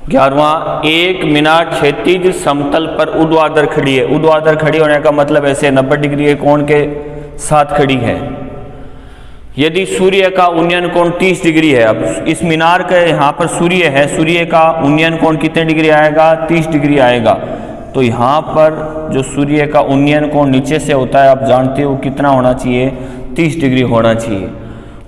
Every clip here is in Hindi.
11वां, एक मीनार क्षैतिज समतल पर ऊर्ध्वाधर खड़ी है। ऊर्ध्वाधर खड़ी होने का मतलब ऐसे 90 डिग्री के कोण के साथ खड़ी है। यदि सूर्य का उन्नयन कोण 30 डिग्री है, अब इस मीनार के यहाँ पर सूर्य है, सूर्य का उन्नयन कोण कितने डिग्री आएगा? 30 डिग्री आएगा। तो यहाँ पर जो सूर्य का उन्नयन कोण नीचे से होता है, आप जानते हो कितना होना चाहिए? 30 डिग्री होना चाहिए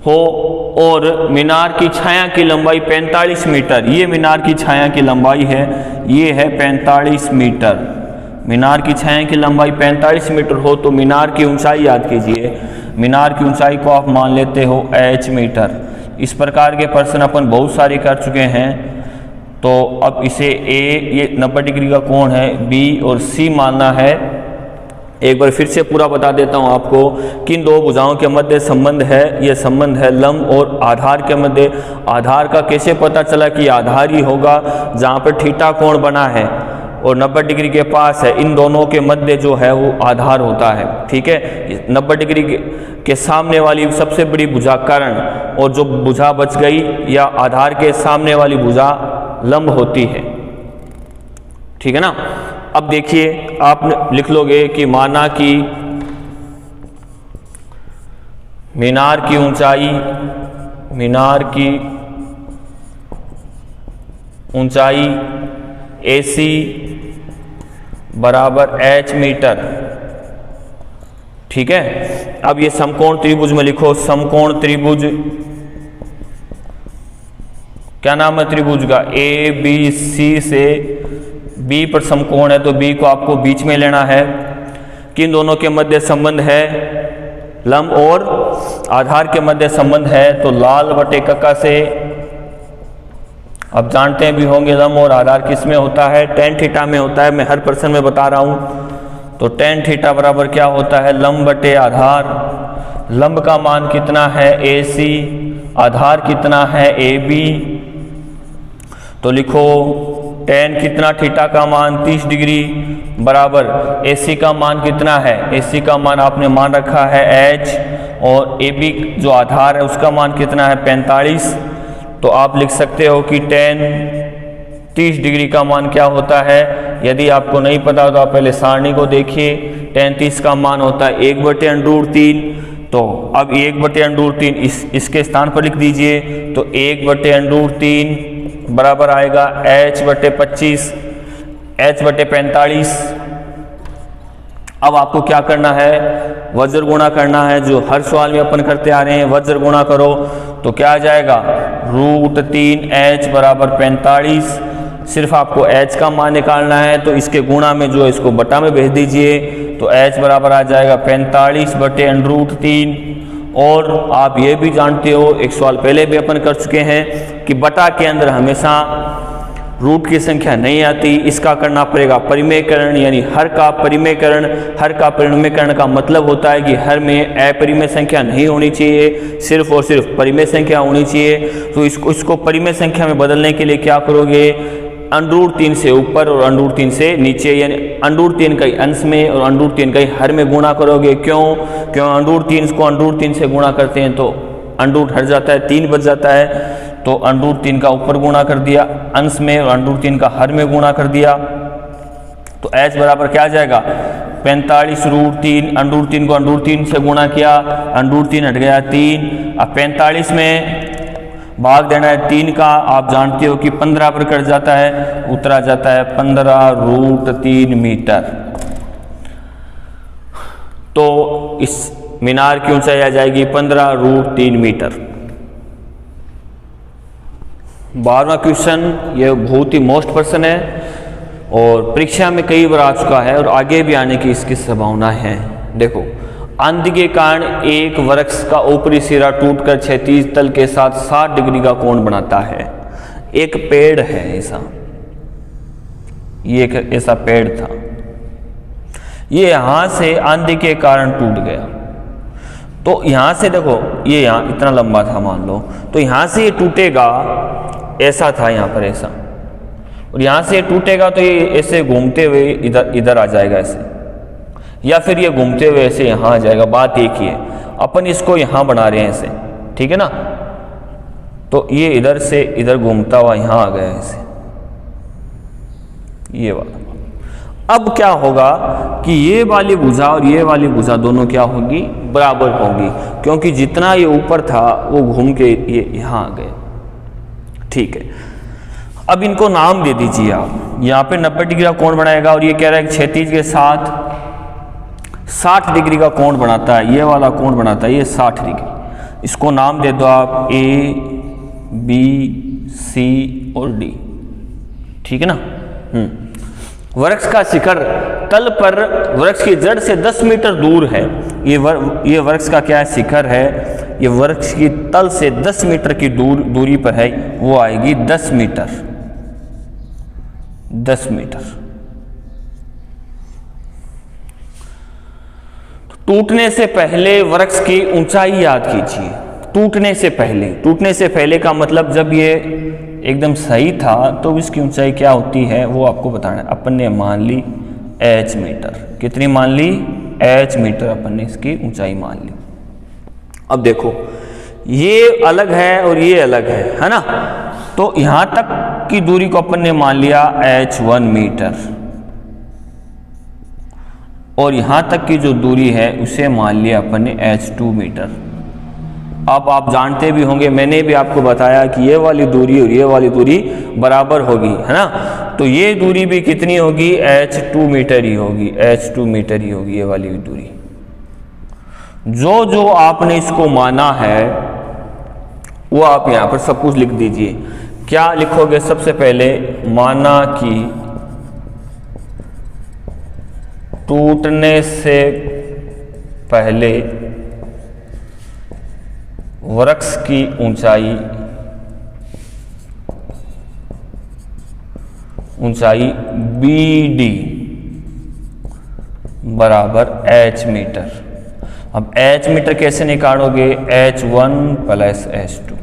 हो। और मीनार की छाया की लंबाई 45 मीटर। ये मीनार की छाया की लंबाई है, ये है 45 मीटर। मीनार की छाया की लंबाई 45 मीटर हो तो मीनार की ऊंचाई याद कीजिए। मीनार की ऊंचाई को आप मान लेते हो h मीटर। इस प्रकार के प्रश्न अपन बहुत सारे कर चुके हैं। तो अब इसे a, ये 90 डिग्री का कोण है, b और c मानना है। एक बार फिर से पूरा बता देता हूं आपको। किन दो भुजाओं के मध्य संबंध है? यह संबंध है लंब और आधार के मध्य। आधार का कैसे पता चला कि आधार ही होगा? जहां पर थीटा कोण बना है और 90 डिग्री के पास है, इन दोनों के मध्य जो है वो आधार होता है। ठीक है, 90 डिग्री के सामने वाली सबसे बड़ी भुजा कर्ण, और जो भुजा बच गई या आधार के सामने वाली भुजा लंब होती है। ठीक है ना। अब देखिए, आप लिख लोगे कि माना कि मीनार की ऊंचाई AC बराबर h मीटर। ठीक है। अब ये समकोण त्रिभुज में लिखो। समकोण त्रिभुज, क्या नाम है त्रिभुज का? ABC से B पर समकोण है तो B को आपको बीच में लेना है। किन दोनों के मध्य संबंध है? लंब और आधार के मध्य संबंध है। तो लाल बटे कक्का से अब जानते भी होंगे लंब और आधार किस में होता है? tan थीटा में होता है। मैं हर प्रश्न में बता रहा हूं। तो tan थीटा बराबर क्या होता है? लंब बटे आधार। लंब का मान कितना है? AC। आधार कितना है? AB। तो लिखो tan कितना? थीटा का मान 30 डिग्री बराबर AC का मान कितना है? AC का मान आपने मान रखा है h, और AB जो आधार है उसका मान कितना है? 45। तो आप लिख सकते हो कि tan 30 डिग्री का मान क्या होता है? यदि आपको नहीं पता तो आप पहले सारणी को देखिए। tan 30 का मान होता है 1/√3। तो अब 1/√3 इसके स्थान पर लिख दीजिए। तो 1/√3 बराबर आएगा h/25, h/45। अब आपको क्या करना है? वज्र गुणा करना है, जो हर सवाल में अपन करते आ रहे हैं। वज्र गुणा करो तो क्या आ जाएगा? √3h बराबर 45। सिर्फ आपको h का मान निकालना है, तो इसके गुणा में जो है इसको बटा में भेज दीजिए। तो h बराबर आ जाएगा 45/√3। और आप ये भी जानते हो, एक सवाल पहले भी अपन कर चुके हैं कि बटा के अंदर हमेशा रूट की संख्या नहीं आती। इसका करना पड़ेगा परिमेयकरण, यानी हर का परिमेयकरण। हर का परिमेयकरण का मतलब होता है कि हर में अपरिमेय संख्या नहीं होनी चाहिए, सिर्फ और सिर्फ परिमेय संख्या होनी चाहिए। तो इसको परिमेय संख्या में बदलने के लिए क्या करोगे? √3 से ऊपर और √3 से नीचे, यानी √3 का अंश में और √3 का हर में गुणा करोगे। क्यों? √3 को √3 से गुणा करते हैं तो √ हट जाता है, 3 बच जाता है। तो √3 का ऊपर गुणा कर दिया अंश में और √3 का हर में गुणा कर दिया। तो h बराबर क्या आ जाएगा? 45√3। √3 को √3 से गुणा किया, √3 हट गया 3। अब 45 में भाग देना है 3 का। आप जानते हो कि 15 पर कट जाता है, उतरा जाता है 15√3 मीटर। तो इस मीनार की ऊंचाई आ जाएगी 15√3 मीटर। 12वां क्वेश्चन, यह बहुत ही मोस्ट प्रश्न है और परीक्षा में कई बार आ चुका है और आगे भी आने की इसकी संभावना है। देखो, आंधी के कारण एक वृक्ष का ऊपरी सिरा टूटकर क्षैतिज तल के साथ 60 डिग्री का कोण बनाता है। एक पेड़ है ऐसा, ये एक ऐसा पेड़ था, ये यहां से आंधी के कारण टूट गया। तो यहां से देखो, ये यहां इतना लंबा था मान लो, तो यहां से ये टूटेगा, ऐसा था यहां पर ऐसा, और यहां से टूटेगा तो ये ऐसे घूमते हुए इधर आ जाएगा ऐसे, या फिर ये घूमते हुए ऐसे यहां आ जाएगा। बात एक ही है, अपन इसको यहां बना रहे हैं ऐसे, ठीक है ना। तो ये इधर से इधर घूमता हुआ यहां आ गया ऐसे, ये वाला। अब क्या होगा कि ये वाली भुजा और ये वाली भुजा दोनों क्या होगी, बराबर होंगी, क्योंकि जितना ये ऊपर था वो घूम के ये यहाँ आ गए। ठीक है, अब इनको नाम दे दीजिए आप। यहाँ पे 90 डिग्री का कोण बनाएगा और ये कह रहा है कि क्षैतिज के साथ 60 डिग्री का कोण बनाता है, ये वाला कोण बनाता है ये 60 डिग्री। इसको नाम दे दो आप A, B, C और D। ठीक है ना। वृक्ष का शिखर तल पर वृक्ष की जड़ से 10 मीटर दूर है। ये वृक्ष का क्या है, शिखर है। ये वृक्ष की तल से 10 मीटर की दूरी पर है, वो आएगी 10 मीटर। 10 मीटर। टूटने से पहले वृक्ष की ऊंचाई याद कीजिए। टूटने से पहले का मतलब जब ये एकदम सही था तो इसकी ऊंचाई क्या होती है वो आपको बताना है। अपन ने मान ली h मीटर। कितनी मान ली, h मीटर अपन ने इसकी ऊंचाई मान ली। अब देखो ये अलग है और ये अलग है ना। तो यहां तक की दूरी को अपन ने मान लिया h1 मीटर और यहां तक की जो दूरी है उसे मान लिया अपन ने h2 मीटर। अब आप जानते भी होंगे, मैंने भी आपको बताया कि ये वाली दूरी और ये वाली दूरी बराबर होगी, है ना। तो ये दूरी भी कितनी होगी, h2 मीटर ही होगी, h2 मीटर ही होगी ये वाली दूरी। जो जो आपने इसको माना है वो आप यहाँ पर सब कुछ लिख दीजिए। क्या लिखोगे, सबसे पहले माना कि टूटने से पहले वृक्ष की ऊंचाई BD बराबर h मीटर। अब h मीटर कैसे निकालोगे, h1 प्लस h2।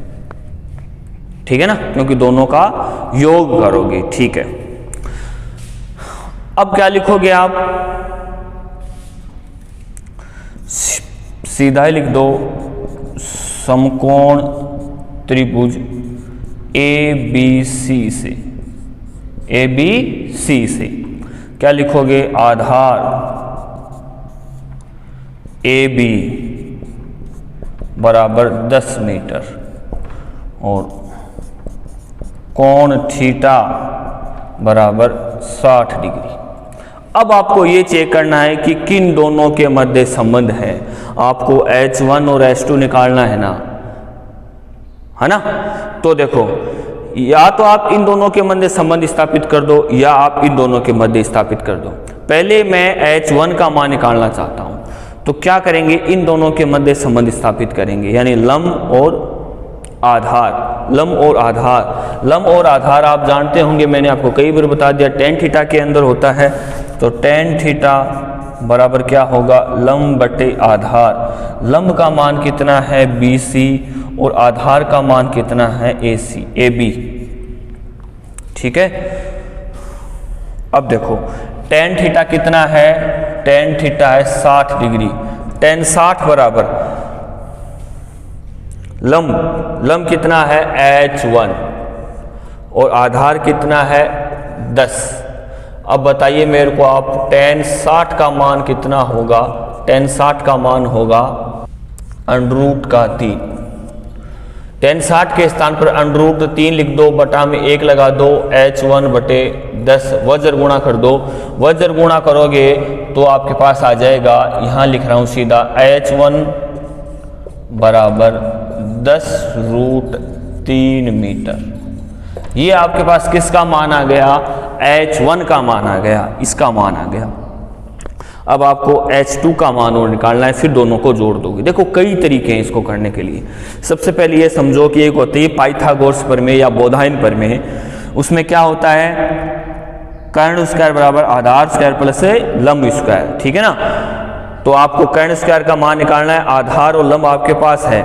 ठीक है ना, क्योंकि दोनों का योग करोगे। ठीक है, अब क्या लिखोगे आप, सीधा ही लिख दो समकोण त्रिभुज ABC से क्या लिखोगे, आधार AB बराबर 10 मीटर और कोण थीटा बराबर 60 डिग्री। अब आपको ये चेक करना है कि किन दोनों के मध्य संबंध है। आपको h1 और h2 निकालना है ना, है ना। तो देखो, या तो आप इन दोनों के मध्य संबंध स्थापित कर दो या आप इन दोनों के मध्य स्थापित कर दो। पहले मैं h1 का मान निकालना चाहता हूं, तो क्या करेंगे, इन दोनों के मध्य संबंध स्थापित करेंगे, यानी लंब और आधार। लंब और आधार आप जानते होंगे, मैंने आपको कई बार बता दिया, tan थीटा के अंदर होता है। तो tan थीटा बराबर क्या होगा, लंब बटे आधार। लंब का मान कितना है BC और आधार का मान कितना है AB। ठीक है, अब देखो tan थीटा कितना है, tan थीटा है 60 डिग्री। tan 60 बराबर लंब कितना है h1 और आधार कितना है 10। अब बताइए मेरे को आप, tan 60 का मान कितना होगा, tan 60 का मान होगा √3। tan 60 के स्थान पर √3 लिख दो, बटा में 1 लगा दो, h1 बटे 10 वज्र गुणा कर दो। वज्र गुणा करोगे तो आपके पास आ जाएगा, यहाँ लिख रहा हूँ सीधा, h1 बराबर 10√3 मीटर। ये आपके पास किसका मान आ गया, h1 का मान आ गया, इसका मान आ गया। अब आपको h2 का मान और निकालना है, फिर दोनों को जोड़ दोगे। देखो कई तरीके हैं इसको करने के लिए। सबसे पहले ये समझो कि एक होती है पाइथागोरस प्रमेय या बोधायन प्रमेय। उसमें क्या होता है, कर्ण स्क्वायर बराबर आधार स्क्वायर प्लस लंब स्क्वायर। ठीक है ना, तो आपको कर्ण स्क्वायर का मान निकालना है, आधार और लंब आपके पास है,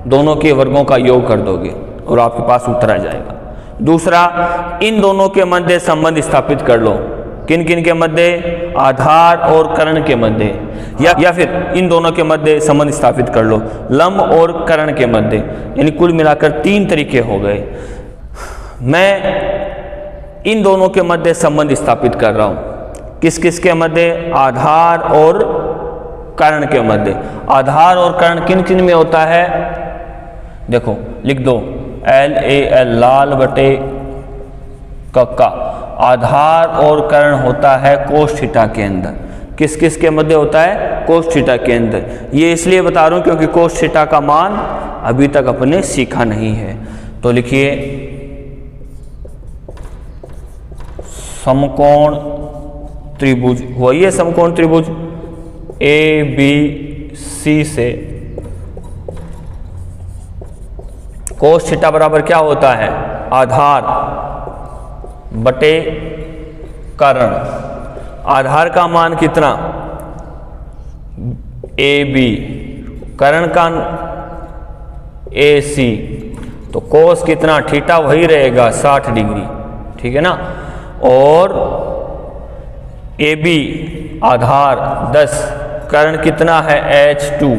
दोनों के वर्गों का योग कर दोगे और आपके पास उत्तर आ जाएगा। दूसरा, इन दोनों के मध्य संबंध स्थापित कर लो। किन किन के मध्य, आधार और कर्ण के मध्य, या फिर इन दोनों के मध्य संबंध स्थापित कर लो, लंब और कर्ण के मध्य। यानी कुल मिलाकर 3 तरीके हो गए। मैं इन दोनों के मध्य संबंध स्थापित कर रहा हूं। किस किस के मध्य? आधार और कर्ण के मध्य। आधार और कर्ण किन किन में होता है? देखो लिख दो LAL लाल बटे कक्का। आधार और कर्ण होता है कोस थीटा के अंदर। किस किस के मध्य होता है? कोस थीटा के अंदर। ये इसलिए बता रहा हूं क्योंकि कोस थीटा का मान अभी तक अपने सीखा नहीं है। तो लिखिए समकोण त्रिभुज, वही है समकोण त्रिभुज ABC से कोस थीटा बराबर क्या होता है? आधार बटे कर्ण। आधार का मान कितना? AB, कर्ण का AC, तो कोस कितना? थीटा वही रहेगा 60 डिग्री, ठीक है ना। और AB आधार 10, कर्ण कितना है? H2,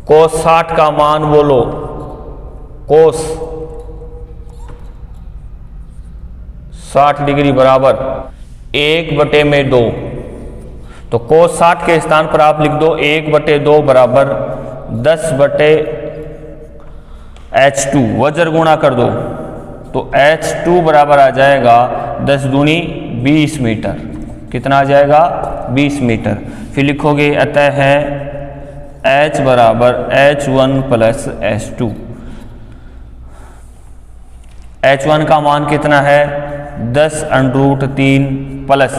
कोस 60 का मान बोलो, कोस 60 डिग्री बराबर 1/2। तो कोस 60 के स्थान पर आप लिख दो 1/2 बराबर 10/H2, वज्र गुणा कर दो तो H2 बराबर आ जाएगा 10 दूनी 20 मीटर। कितना आ जाएगा? 20 मीटर। फिर लिखोगे अतः है H बराबर H1 प्लस H2। H1 का मान कितना है? 10√3 प्लस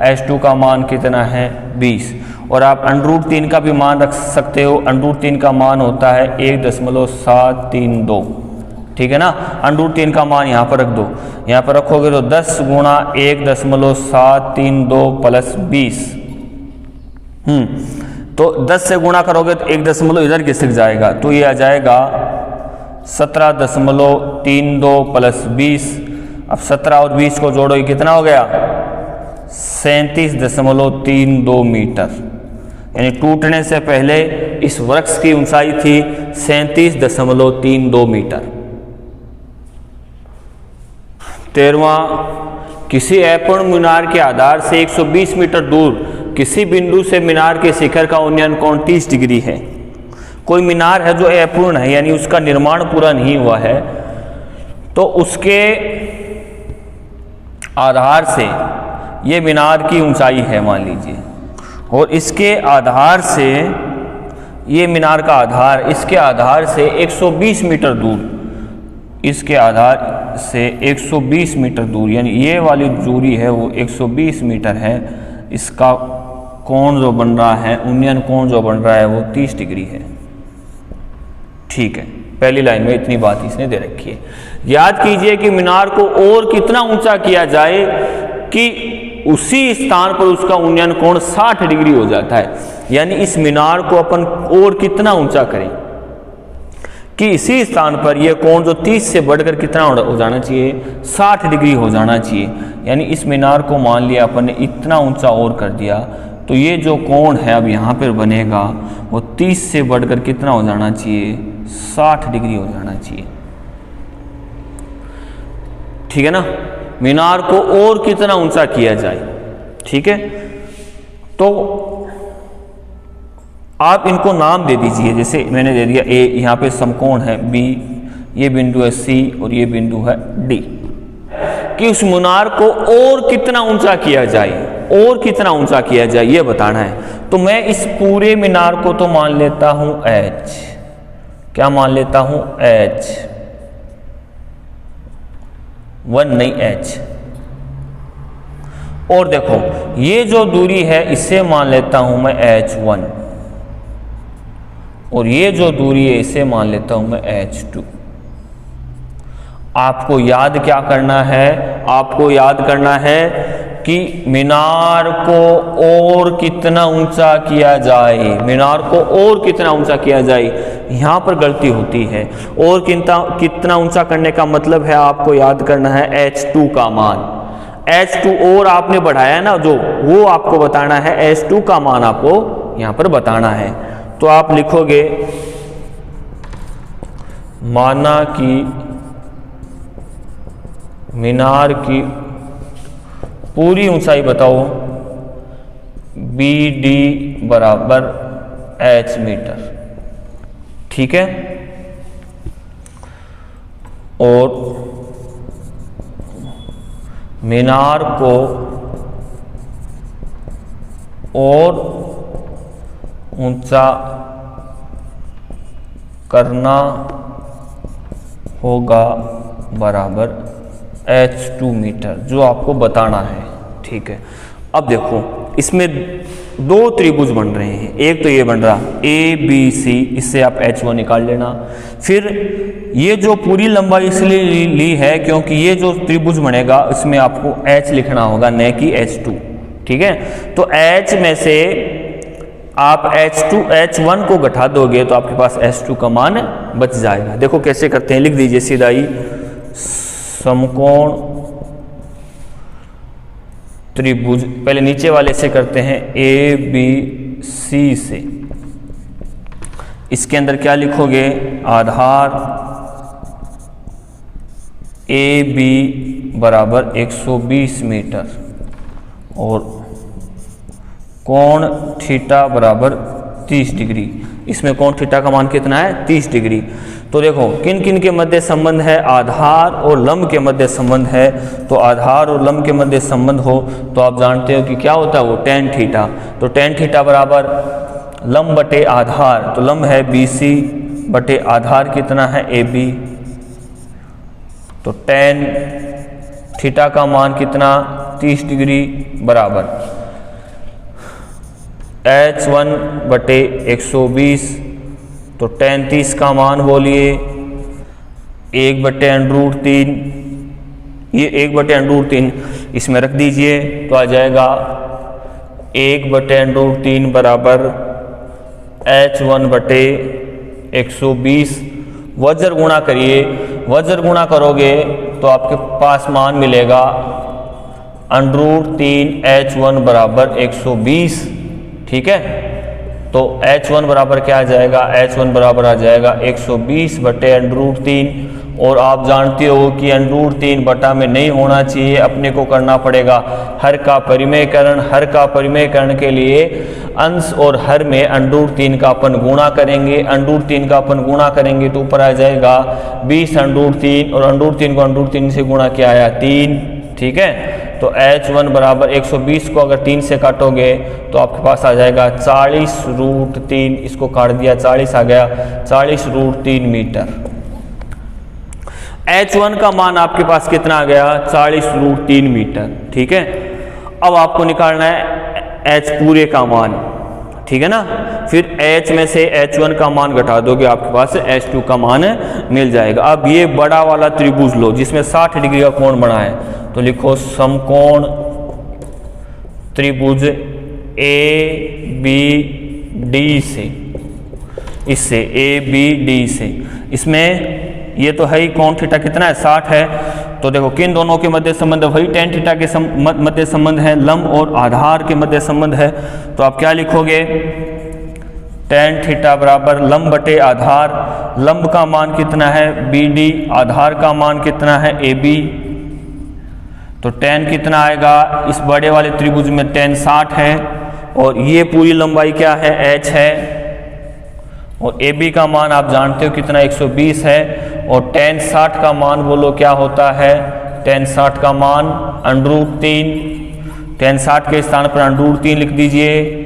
H2 का मान कितना है? 20। और आप √3 का भी मान रख सकते हो। √3 का मान होता है 1.732, ठीक है ना। √3 का मान यहाँ पर रख दो। यहाँ पर रखोगे तो 10 गुणा 1.732 प्लस 20। तो 10 से गुणा करोगे तो 1 दशमलव इधर खिसक जाएगा, तो ये आ जाएगा 17.32 प्लस 20। अब 17 और 20 को जोड़ो, ये कितना हो गया? 37.32 मीटर। यानी टूटने से पहले इस वृक्ष की ऊंचाई थी 37.32 मीटर। 13वां, किसी अपूर्ण मीनार के आधार से 120 मीटर दूर किसी बिंदु से मीनार के शिखर का उन्नयन कोण 30 डिग्री है। कोई मीनार है जो अपूर्ण है, यानी उसका निर्माण पूरा नहीं हुआ है, तो उसके आधार से ये मीनार की ऊंचाई है मान लीजिए, और इसके आधार से ये मीनार का आधार, इसके आधार से 120 मीटर दूर, इसके आधार से 120 मीटर दूर, यानी ये वाली दूरी है वो 120 मीटर है। इसका कोण जो बन रहा है, उन्नयन कोण जो बन रहा है वो 30 डिग्री है। ठीक है, पहली लाइन में इतनी बात इसने दे रखी है। याद कीजिए कि मीनार को और कितना ऊंचा किया जाए कि उसी स्थान पर उसका उन्नयन कोण 60 डिग्री हो जाता है। यानी इस मीनार को अपन और कितना ऊंचा करें कि इसी स्थान पर यह कोण जो 30 से बढ़कर कितना हो जाना चाहिए? 60 डिग्री हो जाना चाहिए। यानी इस मीनार को मान लिया अपन ने इतना ऊंचा और कर दिया, तो ये जो कोण है अब यहाँ पर बनेगा वो 30 से बढ़कर कितना हो जाना चाहिए? 60 डिग्री हो जाना चाहिए। ठीक है ना। मीनार को और कितना ऊंचा किया जाए, ठीक है, तो आप इनको नाम दे दीजिए। जैसे मैंने दे दिया ए, यहाँ पे समकोण है बी, ये बिंदु है सी और ये बिंदु है डी, कि उस मीनार को और कितना ऊंचा किया जाए, और कितना ऊंचा किया जाए ये बताना है। तो मैं इस पूरे मीनार को तो मान लेता हूं H, क्या मान लेता हूं? H 1 नहीं H। और देखो ये जो दूरी है इसे मान लेता हूं मैं H1, और ये जो दूरी है इसे मान लेता हूं मैं H2। आपको याद क्या करना है? आपको याद करना है कि मीनार को और कितना ऊंचा किया जाए, मीनार को और कितना ऊंचा किया जाए, यहां पर गलती होती है। और कितना ऊंचा करने का मतलब है आपको याद करना है H2 का मान। H2 और आपने बढ़ाया ना जो, वो आपको बताना है। H2 का मान आपको यहां पर बताना है। तो आप लिखोगे माना कि मीनार की पूरी ऊंचाई बताओ, BD बराबर H मीटर, ठीक है। और मीनार को और ऊंचा करना होगा बराबर H2 मीटर, जो आपको बताना है, ठीक है। अब देखो इसमें दो त्रिभुज बन रहे हैं, एक तो ये बन रहा ABC, इससे आप H1 निकाल लेना। फिर ये जो पूरी लंबाई इसलिए ली है क्योंकि ये जो त्रिभुज बनेगा इसमें आपको H लिखना होगा, न कि H2, ठीक है। तो H में से आप H1 को घटा दोगे तो आपके पास H2 का मान बच जाएगा। देखो कैसे करते हैं, लिख दीजिए सीधा ही, समकोण त्रिभुज, पहले नीचे वाले से करते हैं ABC से। इसके अंदर क्या लिखोगे, आधार AB बराबर 120 मीटर और कोण थीटा बराबर 30 डिग्री। इसमें कोण थीटा का मान कितना है, 30 डिग्री। तो देखो किन किन के मध्य संबंध है, आधार और लंब के मध्य संबंध है। तो आधार और लंब के मध्य संबंध हो तो आप जानते हो कि क्या होता है वो, tan थीटा। तो tan थीटा बराबर लंब बटे आधार, तो लंब है BC बटे आधार कितना है AB। तो tan थीटा का मान कितना, 30 डिग्री बराबर H1 बटे 120। तो tan 30 का मान बोलिए 1 बटे √3, ये 1 बटे √3 इसमें रख दीजिए तो आ जाएगा 1 बटे √3 बराबर H1 बटे 120। वज्र गुणा करिए, वज्र गुणा करोगे तो आपके पास मान मिलेगा √3 H1 बराबर 120, ठीक है। तो H1 बराबर क्या आ जाएगा, H1 बराबर आ जाएगा 120 बटे √3। और आप जानते हो कि √3 बटा में नहीं होना चाहिए, अपने को करना पड़ेगा हर का परिमेयकरण। हर का परिमेयकरण के लिए अंश और हर में √3 का अपन गुणा करेंगे, √3 का अपन गुणा करेंगे तो ऊपर आ जाएगा 20 √3 और √3 को √3 से गुणा किया आया 3, ठीक है। तो H1 बराबर 120 को अगर 3 से काटोगे तो आपके पास आ जाएगा 40 √3, इसको काट दिया 40 आ गया, 40 √3 मीटर। H1 का मान आपके पास कितना आ गया, 40 √3 मीटर, ठीक है। अब आपको निकालना है H पूरे का मान, ठीक है ना। फिर H में से H1 का मान घटा दोगे आपके पास H2 का मान मिल जाएगा। अब ये बड़ा वाला त्रिभुज लो जिसमें 60 डिग्री का कोण बना है, तो लिखो समकोण त्रिभुज ABD से, इससे ABD से, इसमें ये तो है ही कोण थीटा कितना है, 60 है। तो देखो किन दोनों के मध्य संबंध, वही tan थीटा के मध्य संबंध है, लंब और आधार के मध्य संबंध है। तो आप क्या लिखोगे, tan थीटा बराबर लंब बटे आधार। लंब का मान कितना है BD, आधार का मान कितना है AB। तो tan कितना आएगा, इस बड़े वाले त्रिभुज में tan 60 है और ये पूरी लंबाई क्या है, H है। और AB का मान आप जानते हो कितना, 120 है। और tan 60 का मान बोलो क्या होता है, tan 60 का मान √3, tan 60 के स्थान पर √3 लिख दीजिए।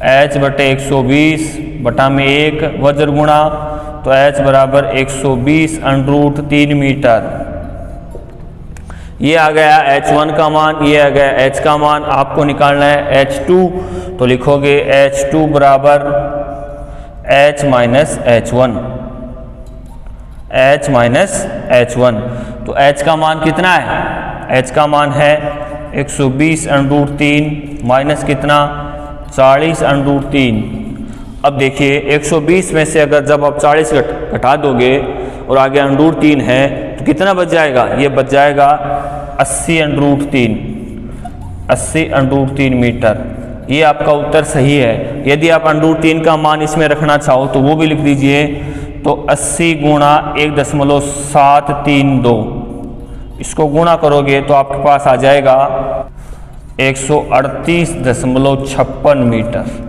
H बटे 120 बटा में 1 वज्र गुणा, तो H बराबर 120 √3 मीटर। ये आ गया H1 का मान, ये आ गया H का मान। आपको निकालना है H2, तो लिखोगे H2 बराबर H minus H1, H minus H1। तो H का मान कितना है, H का मान है 120 √3 माइनस कितना, 40 √3। अब देखिए 120 में से अगर जब आप 40 घटा दोगे और आगे √3 है तो कितना बच जाएगा, ये बच जाएगा 80 √3, 80 √3 मीटर। ये आपका उत्तर सही है। यदि आप √3 का मान इसमें रखना चाहो तो वो भी लिख दीजिए। तो 80 गुणा 1.732, इसको गुणा करोगे तो आपके पास आ जाएगा 138.56 मीटर।